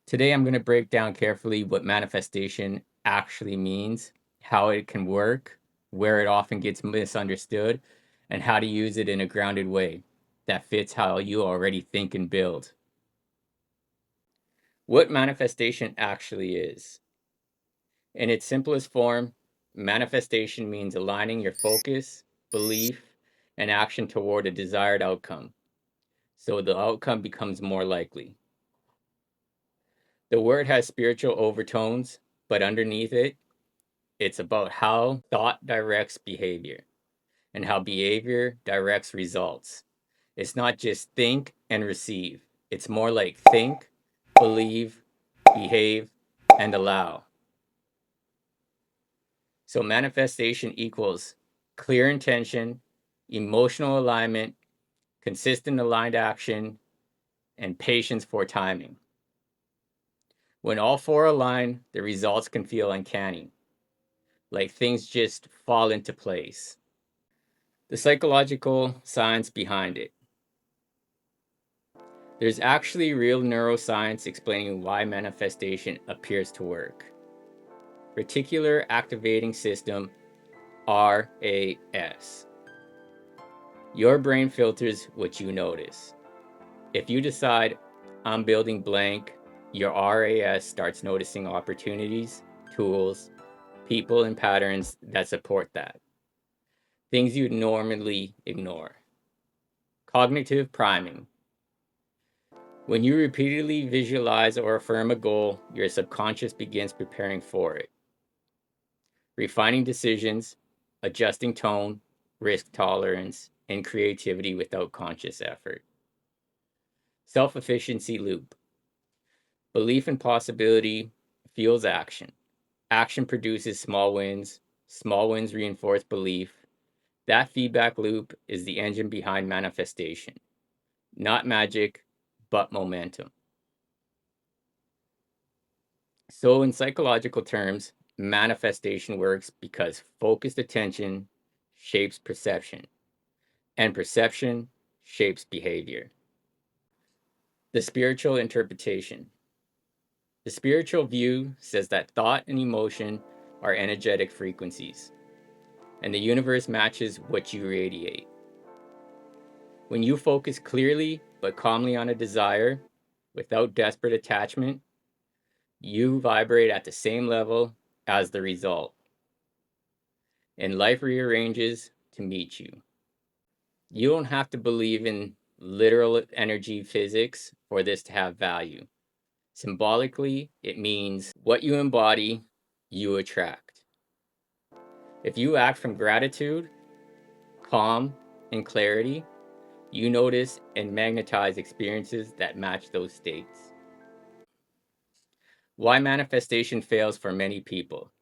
Today, I'm going to break down carefully what manifestation actually means, how it can work, where it often gets misunderstood, and how to use it in a grounded way that fits how you already think and build. What manifestation actually is. In its simplest form, manifestation means aligning your focus, belief, and action toward a desired outcome, so the outcome becomes more likely. The word has spiritual overtones, but underneath it, it's about how thought directs behavior and how behavior directs results. It's not just think and receive, it's more like think, believe, behave, and allow. So, manifestation equals clear intention, emotional alignment, consistent aligned action, and patience for timing. When all four align, the results can feel uncanny, like things just fall into place. The psychological science behind it. There's actually real neuroscience explaining why manifestation appears to work. Reticular Activating System, RAS. Your brain filters what you notice. If you decide, I'm building blank, your RAS starts noticing opportunities, tools, people, and patterns that support that. Things you'd normally ignore. Cognitive priming. When you repeatedly visualize or affirm a goal, your subconscious begins preparing for it. Refining decisions, adjusting tone, risk tolerance, and creativity without conscious effort. Self-efficiency loop. Belief in possibility fuels action. Action produces small wins. Small wins reinforce belief. That feedback loop is the engine behind manifestation. Not magic, but momentum. So, in psychological terms, manifestation works because focused attention shapes perception, and perception shapes behavior. The spiritual interpretation. The spiritual view says that thought and emotion are energetic frequencies, and the universe matches what you radiate. When you focus clearly but calmly on a desire, without desperate attachment, you vibrate at the same level as the result, and life rearranges to meet you. You don't have to believe in literal energy physics for this to have value. Symbolically, it means what you embody, you attract. If you act from gratitude, calm, and clarity, you notice and magnetize experiences that match those states. Why manifestation fails for many people.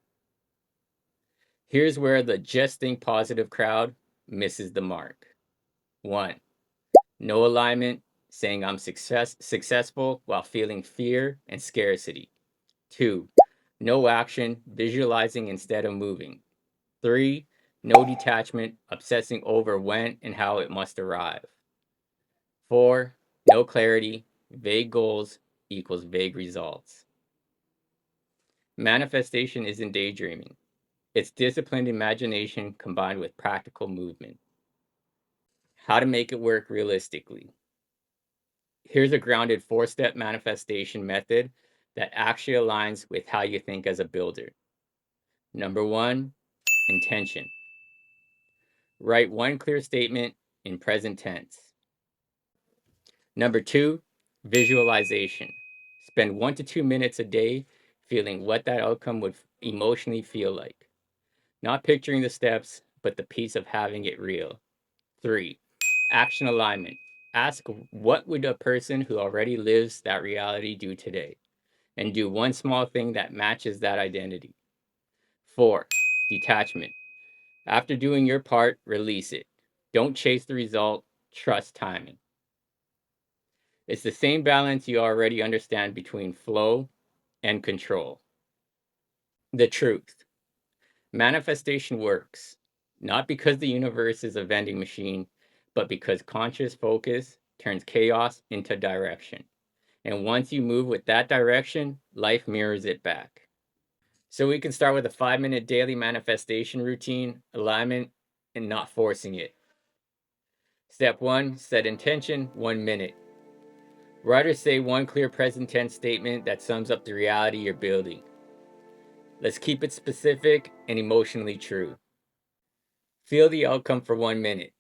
Here's where the just think positive crowd misses the mark. 1. No alignment, saying I'm successful while feeling fear and scarcity. 2. No action, visualizing instead of moving. 3. No detachment, obsessing over when and how it must arrive. 4. No clarity, vague goals equals vague results. Manifestation isn't daydreaming. It's disciplined imagination combined with practical movement. How to make it work realistically. Here's a grounded 4-step manifestation method that actually aligns with how you think as a builder. Number 1, intention. Write one clear statement in present tense. Number 2, visualization. Spend 1 to 2 minutes a day feeling what that outcome would emotionally feel like. Not picturing the steps, but the piece of having it real. 3, action alignment. Ask, what would a person who already lives that reality do today? And do one small thing that matches that identity. 4, detachment. After doing your part, release it. Don't chase the result, trust timing. It's the same balance you already understand between flow and control. The truth. Manifestation works, not because the universe is a vending machine, but because conscious focus turns chaos into direction. And once you move with that direction, life mirrors it back. So we can start with a 5-minute daily manifestation routine, alignment, and not forcing it. Step 1, set intention, 1 minute. Write or say one clear present tense statement that sums up the reality you're building. Let's keep it specific and emotionally true. Feel the outcome for 1 minute.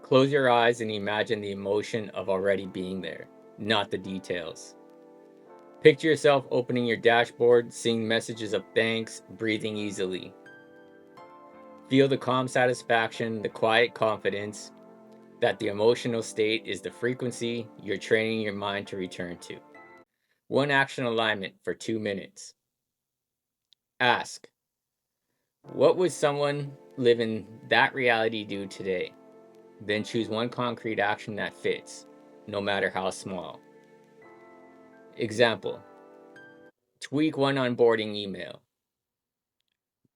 Close your eyes and imagine the emotion of already being there, not the details. Picture yourself opening your dashboard, seeing messages of thanks, breathing easily. Feel the calm satisfaction, the quiet confidence that the emotional state is the frequency you're training your mind to return to. One action alignment for 2 minutes. Ask, what would someone living that reality do today? Then choose one concrete action that fits, no matter how small. Example, tweak one onboarding email.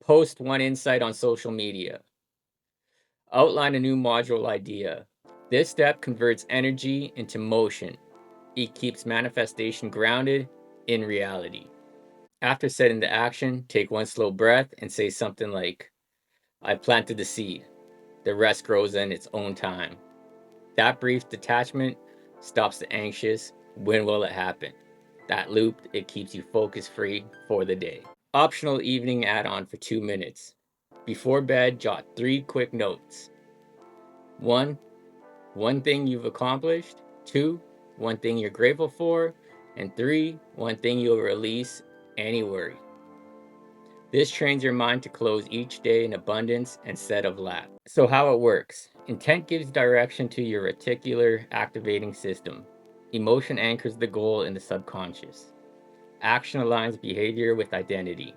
Post one insight on social media. Outline a new module idea. This step converts energy into motion. It keeps manifestation grounded in reality. After setting the action, take one slow breath and say something like, I planted the seed. The rest grows in its own time. That brief detachment stops the anxious, when will it happen? That loop, it keeps you focus free for the day. Optional evening add-on for 2 minutes. Before bed, jot 3 quick notes. 1, one thing you've accomplished. 2, one thing you're grateful for. And 3, one thing you'll release any worry. This trains your mind to close each day in abundance instead of lack. So how it works. Intent gives direction to your reticular activating system. Emotion anchors the goal in the subconscious. Action aligns behavior with identity.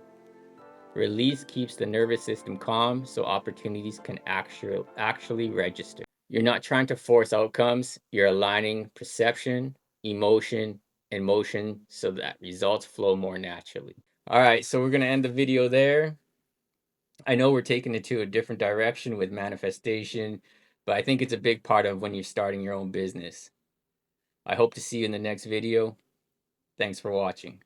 Release keeps the nervous system calm so opportunities can actually register. You're not trying to force outcomes, you're aligning perception, emotion, and motion so that results flow more naturally. All right, so we're going to end the video there. I know we're taking it to a different direction with manifestation, but I think it's a big part of when you're starting your own business. I hope to see you in the next video. Thanks for watching.